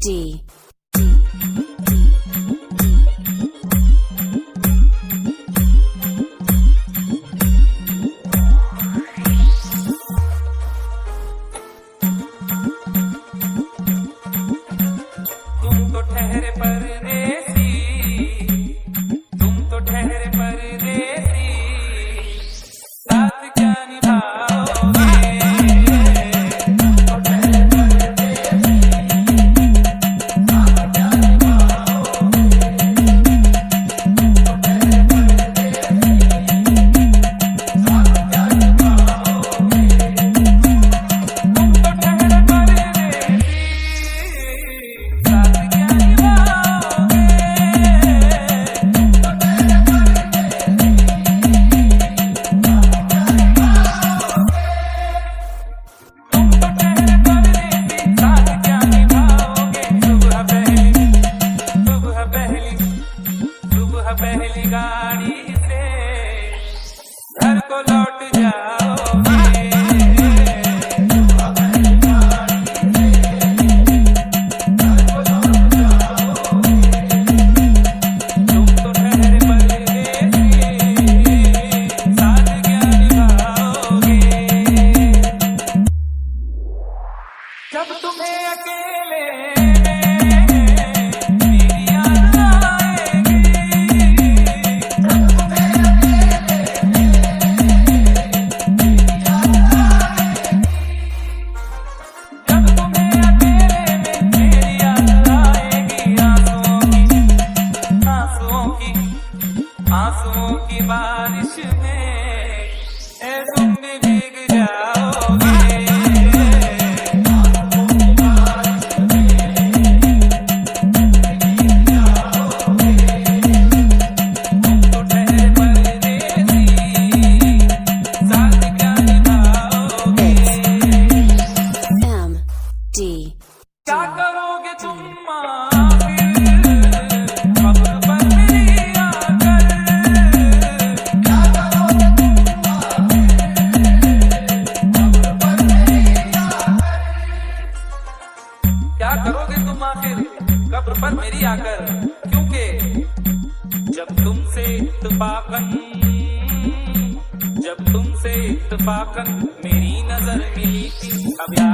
D. तुम तो ठहरे परदेसी, तुम तो ठहरे परदेसी, साथ क्या निभाओगे? तुम तो ठहरे परदेसी, साथ क्या निभाओगे? तुम तो ठहरे परदेसी, साथ क्या निभाओगे? तुम तो ठहरे परदेसी, साथ क्या निभाओगे? तुम तो ठहरे परदेसी, साथ क्या निभाओगे? सुबह पहली गाड़ी से घर को लौट जाओगे। तुम तो ठहरे परदेसी, साथ क्या निभाओगे? जब तुम्हें अकेले मेरी याद आएगी, जब तुम्हें अकेले मेरी याद आएगी, आंसुओं की बारिश में ए तुम भी भीग जाओगे। तुम तो ठहरे परदेसी, साथ क्या निभाओगे? M. D. क्या करोगे तुम आखिर खबर पर मेरी आकर? क्या करोगे तुम आखिर खबर पर मेरी आकर? क्या करोगे तुम आखिर कब्र पर मेरी आकर? क्योंकि जब तुमसे इत्तफाकन मेरी नजर मिली थी, अब याद